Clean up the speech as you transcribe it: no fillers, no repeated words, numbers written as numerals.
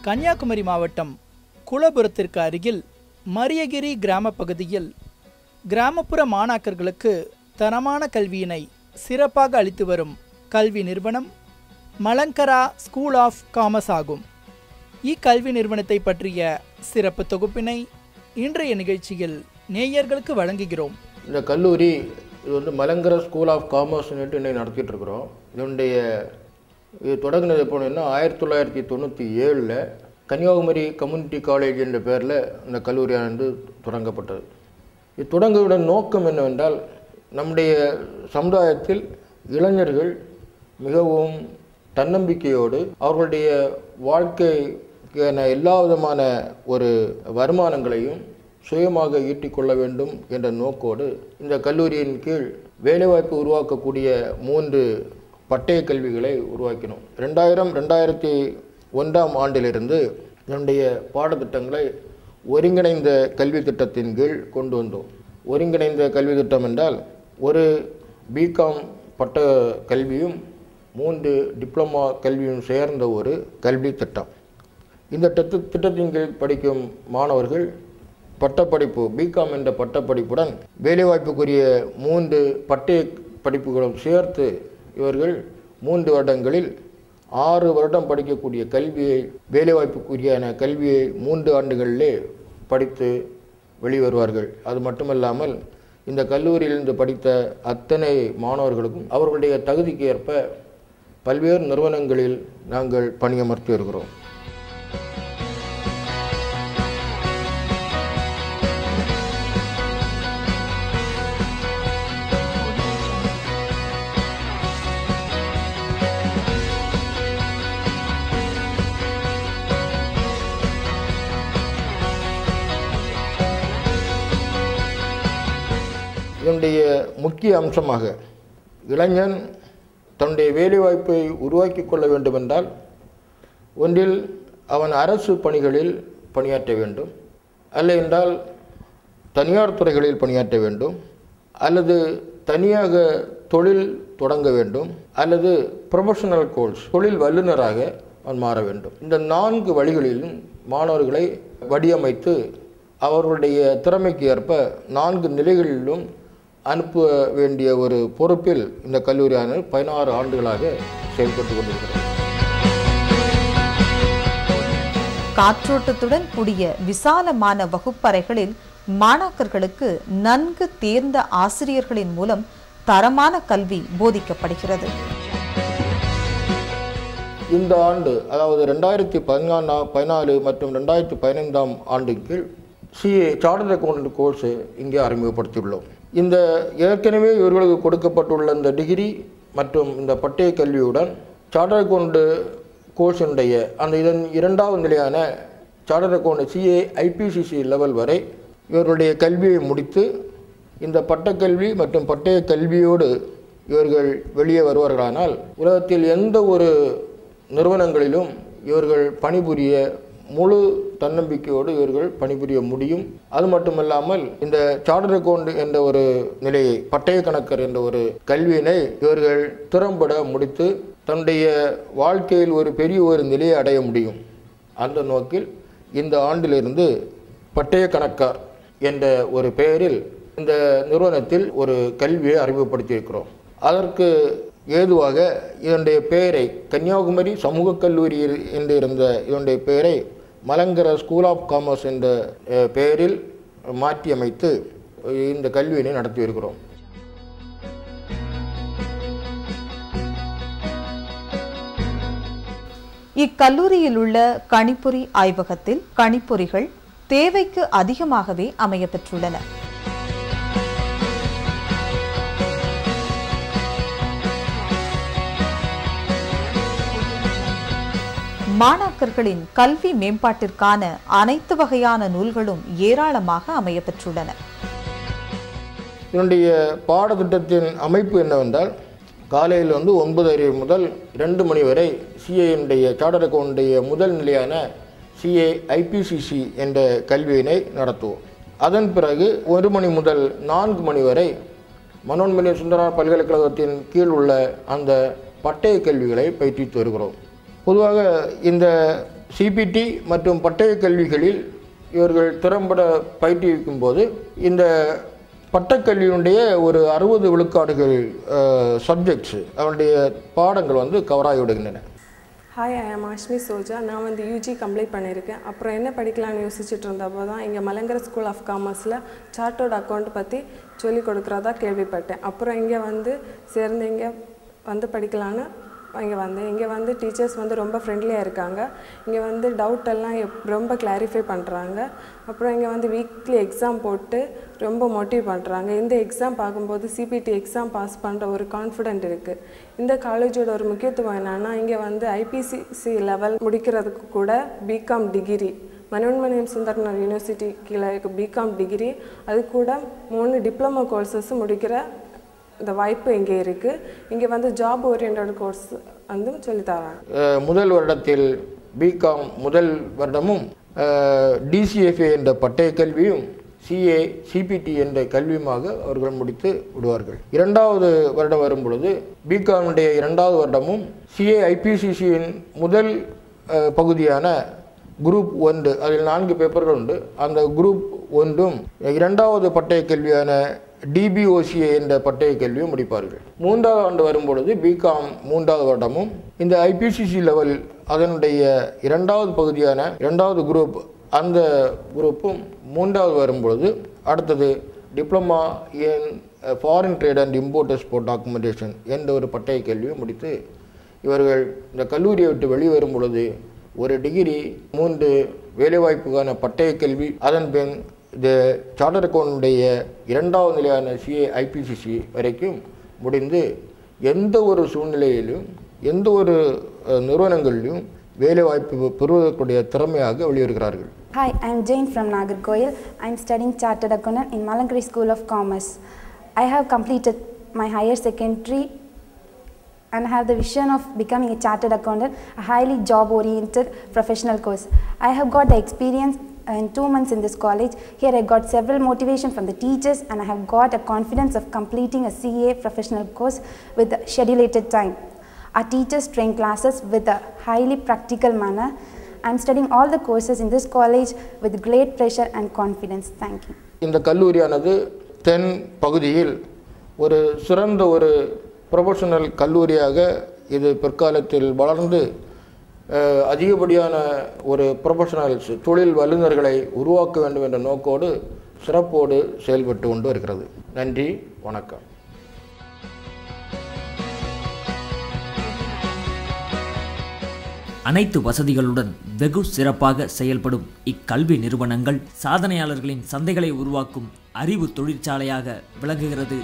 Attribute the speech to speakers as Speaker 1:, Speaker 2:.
Speaker 1: கன்னியாகுமரி மாவட்டம் குளபுரத்திற்கு அருகில் மரியகிரி கிராம பகுதியில் கிராமப்புற மாணாக்கர்களுக்கு தரமான கல்வியினை சிறப்பாக அளித்து வரும் கல்வி நிறுவனம் மலங்கரா ஸ்கூல் ஆஃப் காமர்ஸ் ஆகும். இக்கல்வி நிறுவனத்தை பற்றிய சிறப்பு தொகுப்பினை இன்றைய நிகழ்ச்சியில் நேயர்களுக்கு வழங்குகிறோம்.
Speaker 2: இந்த கல்லூரி இது வந்து மலங்கரா ஸ்கூல் ஆஃப் காமர்ஸ் இன்னைக்கு நடத்திட்டு இருக்கிறோம். இது தொடங்கினது எப்போன்னா 1997 கன்னியாகுமரி கம்யூனிட்டி காலேஜ் என்ற பேரில் இந்த கல்லூரியானது தொடங்கப்பட்டது. இது தொடங்குவதன் நோக்கம் என்னவென்றால், நம்முடைய சமுதாயத்தில் இளைஞர்கள் மிகவும் தன்னம்பிக்கையோடு அவர்களுடைய வாழ்க்கைக்கான எல்லா விதமான ஒரு வருமானங்களையும் சுயமாக ஈட்டிக்கொள்ள வேண்டும் என்ற நோக்கோடு இந்த கல்லூரியின் கீழ் வேலைவாய்ப்பு உருவாக்கக்கூடிய 3 பட்டய கல்விகளை உருவாக்கினோம். 2000-2001 ஆண்டிலிருந்து நம்முடைய பாடத்திட்டங்களை ஒருங்கிணைந்த கல்வி திட்டத்தின் கீழ் கொண்டு வந்தோம். ஒருங்கிணைந்த கல்வி திட்டம் என்றால் ஒரு பிகாம் பட்ட கல்வியும் 3 டிப்ளமா கல்வியும் சேர்ந்த ஒரு கல்வி திட்டம். இந்த திட்டத்தின் கீழ் படிக்கும் மாணவர்கள் பட்டப்படிப்பு பிகாம் என்ற பட்டப்படிப்புடன் வேலைவாய்ப்புக்குரிய 3 பட்டய படிப்புகளும் சேர்த்து இவர்கள் 3 வருடங்களில் 6 வருடம் படிக்கக்கூடிய கல்வியை, வேலைவாய்ப்புக்குரியான கல்வியை 3 ஆண்டுகளிலே படித்து வெளிவருவார்கள். அது மட்டுமல்லாமல் இந்த கல்லூரியிலிருந்து படித்த அத்தனை மாணவர்களுக்கும் அவர்களுடைய தகுதிக்கு ஏற்ப பல்வேறு நிறுவனங்களில் நாங்கள் பணியமர்த்தி வருகிறோம். இதனுடைய முக்கிய அம்சமாக இளைஞன் தன்னுடைய வேலைவாய்ப்பை உருவாக்கி கொள்ள வேண்டுமென்றால், ஒன்றில் அவன் அரசு பணிகளில் பணியாற்ற வேண்டும், அல்ல என்றால் தனியார் துறைகளில் பணியாற்ற வேண்டும், அல்லது தனியாக தொழில் தொடங்க வேண்டும், அல்லது ப்ரொஃபஷனல் கோர்ஸ் தொழில் வல்லுநராக அவன் மாற வேண்டும். இந்த 4 வழிகளிலும் மாணவர்களை வடிவமைத்து அவர்களுடைய திறமைக்கு ஏற்ப 4 நிலைகளிலும் அனுப்ப வேண்டிய ஒரு பொறுப்பில் இந்த கல்லூரியானது 16 ஆண்டுகளாக செயல்பட்டு கொண்டிருக்கிறது.
Speaker 3: காற்றோட்டத்துடன் கூடிய விசாலமான வகுப்பறைகளில் மாணாக்கர்களுக்கு நன்கு தேர்ந்த ஆசிரியர்களின் மூலம் தரமான கல்வி போதிக்கப்படுகிறது.
Speaker 2: இந்த ஆண்டு, அதாவது 2014 மற்றும் 2015 ஆண்டின் கீழ் CA சார்ட்டர்ட் அக்கவுண்டன்ட் கோர்ஸ் இங்கே அறிமுகப்படுத்தியுள்ளோம். இந்த ஏற்கனவே இவர்களுக்கு கொடுக்கப்பட்டுள்ள இந்த டிகிரி மற்றும் இந்த பட்டய கல்வியுடன் சார்ட்டர்ட் அக்கவுண்ட் கோர்ஸினுடைய இதன் 2வது நிலையான chartered account CA IPCC level வரை இவர்களுடைய கல்வியை முடித்து இந்த பட்டக்கல்வி மற்றும் பட்டய கல்வியோடு இவர்கள் வெளியே வருவார்களானால் உலகத்தில் எந்த ஒரு நிறுவனங்களிலும் இவர்கள் பணிபுரிய முழு தன்னம்பிக்கையோடு இவர்கள் பணிபுரிய முடியும். அது மட்டுமல்லாமல் இந்த சார்ட்டர்ட் அக்கவுண்ட் என்ற ஒரு நிலையை, பட்டய கணக்கர் என்ற ஒரு கல்வியினை இவர்கள் திறம்பட முடித்து தன்னுடைய வாழ்க்கையில் ஒரு பெரிய ஒரு நிலையை அடைய முடியும். அந்த நோக்கில் இந்த ஆண்டிலிருந்து பட்டய கணக்கார் என்ற ஒரு பெயரில் இந்த நிறுவனத்தில் ஒரு கல்வியை அறிமுகப்படுத்தியிருக்கிறோம். அதற்கு ஏதுவாக இதனுடைய பெயரை கன்னியாகுமரி சமூக கல்லூரி என்று இருந்த இதனுடைய பெயரை மலங்கரா ஸ்கூல் ஆஃப் காமர்ஸ் என்ற பெயரில் மாற்றியமைத்து இந்த கல்வியினை நடத்தி வருகிறோம்.
Speaker 3: இக்கல்லூரியில் உள்ள கணிப்பொறி ஆய்வகத்தில் கணிப்பொறிகள் தேவைக்கு அதிகமாகவே அமையப்பெற்றுள்ளன. மாணாக்கர்களின் கல்வி மேம்பாட்டிற்கான அனைத்து வகையான நூல்களும் ஏராளமாக அமையப்பெற்றுள்ளன.
Speaker 2: இதனுடைய பாடத்திட்டத்தின் அமைப்பு என்னவென்றால், காலையில் 9:30 முதல் 2 மணி வரை CAனுடைய சார்ட்டர்ட் அக்கவுண்டுடைய முதல் நிலையான CA IPCC என்ற கல்வியினை நடத்துவோம். அதன் பிறகு 1 மணி முதல் 4 மணி வரை மனோன்மணி சுந்தரனார் பல்கலைக்கழகத்தின் கீழ் உள்ள அந்த பட்டய கல்விகளை பயிற்சித்து வருகிறோம். பொதுவாக இந்த சிபிடி மற்றும் பட்டய கல்விகளில் இவர்கள் திறம்பட பயிற்றுவிக்கும் போது இந்த பட்டக்கல்வியினுடைய ஒரு 60 விழுக்காடுகள் சப்ஜெக்ட்ஸ் அவனுடைய பாடங்கள் வந்து கவராகி விடுகின்றன.
Speaker 4: ஹாய், ஐ ஆம் ஆஷ்மி சோஜா. நான் வந்து யூஜி கம்ப்ளீட் பண்ணியிருக்கேன். அப்புறம் என்ன படிக்கலான்னு யோசிச்சுட்டு இருந்தப்போ தான் இங்கே மலங்கர ஸ்கூல் ஆஃப் காமர்ஸில் சார்ட்டர்ட் அக்கௌண்ட் பற்றி சொல்லிக் கொடுக்குறதா கேள்விப்பட்டேன். அப்புறம் இங்கே வந்து சேர்ந்து இங்கே வந்து படிக்கலான்னு இங்கே வந்து டீச்சர்ஸ் வந்து ரொம்ப ஃப்ரெண்ட்லியாக இருக்காங்க. இங்கே வந்து டவுட் எல்லாம் ரொம்ப கிளாரிஃபை பண்ணுறாங்க. அப்புறம் இங்கே வந்து வீக்லி எக்ஸாம் போட்டு ரொம்ப மோட்டிவ் பண்ணுறாங்க. இந்த எக்ஸாம் பார்க்கும்போது சிபிடி எக்ஸாம் பாஸ் பண்ணுற ஒரு கான்ஃபிடென்ட் இருக்குது. இந்த காலேஜோட ஒரு முக்கியத்துவம் என்னென்னா இங்கே வந்து ஐபிசிசி லெவல் முடிக்கிறதுக்கு கூட BCom degree, Manonmaniam Sundaranar university கீழே பிகாம் டிகிரி, அது கூட 3 டிப்ளமோ கோர்சஸ் முடிக்கிற இந்த வாய்ப்பு இங்கே இருக்குது. இங்கே வந்து ஜாப் ஓரியன்ட் கோர்ஸ் வந்து சொல்லித்தராங்க.
Speaker 2: முதல் வருடத்தில் பிகாம் முதல் வருடமும் டிசிஎஃப்ஏ என்ற பட்டய கல்வியும் சிஏ சிபிடி என்ற கல்வியுமாக அவர்கள் முடித்து விடுவார்கள். 2வது வருடம் வரும் பொழுது பிகாமுடைய 2வது வருடமும் சிஏ ஐபிசிசியின் முதல் பகுதியான குரூப் 1, அதில் 4 பேப்பர்கள் உண்டு. அந்த குரூப் 1ம் 2வது பட்டய கல்வியான டிபிஓசிஏ என்ற பட்டய கல்வியும் முடிப்பார்கள். 3வது ஆண்டு வரும்பொழுது பிகாம் 3வது வருடமும் இந்த ஐபிசிசி லெவல் அதனுடைய 2வது பகுதியான 2வது குரூப் அந்த குரூப்பும் 3வது வரும்பொழுது அடுத்தது diploma in foreign trade and import export documentation என்ற ஒரு பட்டய கல்வியை முடித்து இவர்கள் இந்த கல்லூரியை விட்டு வெளிவரும் பொழுது ஒரு டிகிரி, 3 வேலைவாய்ப்புக்கான பட்டய கல்வி, அதன் பின் இந்த சார்ட்டர்ட் அக்கௌண்டுடைய 2வது நிலையான சிஏ ஐபிசிசி வரைக்கும் முடிந்து எந்த ஒரு சூழ்நிலையிலும் எந்த ஒரு நிறுவனங்களிலும் வேலைவாய்ப்பு பெறுவதற்குரிய திறமையாக வெளிவருகிறார்கள்.
Speaker 5: Hi, I am Jane from Nagarkoil. I am studying Chartered Accountant in Malangari School of Commerce. I have completed my higher secondary and have the vision of becoming a Chartered Accountant, a highly job-oriented professional course. I have got the experience in 2 months in this college. Here I got several motivation from the teachers and I have got a confidence of completing a CA professional course with a scheduled time. Our teachers train classes with a highly practical manner. I am studying all the courses in this college with great pressure and confidence. Thank you.
Speaker 2: இந்த கல்லூரியானது தென் பகுதியில் ஒரு சிறந்த ஒரு professional கல்லூரியாக இது பிற்காலத்தில் வளர்ந்து அதிகப்படியான ஒரு ப்ரொஃபஷனல்ஸ் தொழில் வல்லுநர்களை உருவாக்க வேண்டும் என்ற நோக்கோடு சிறப்போடு செயல்பட்டு கொண்டு வருகிறது. நன்றி, வணக்கம்.
Speaker 6: அனைத்து வசதிகளுடன் வெகு சிறப்பாக செயல்படும் இக்கல்வி நிறுவனங்கள் சாதனையாளர்களின் சந்தைகளை உருவாக்கும் அறிவு தொழிற்சாலையாக விளங்குகிறது.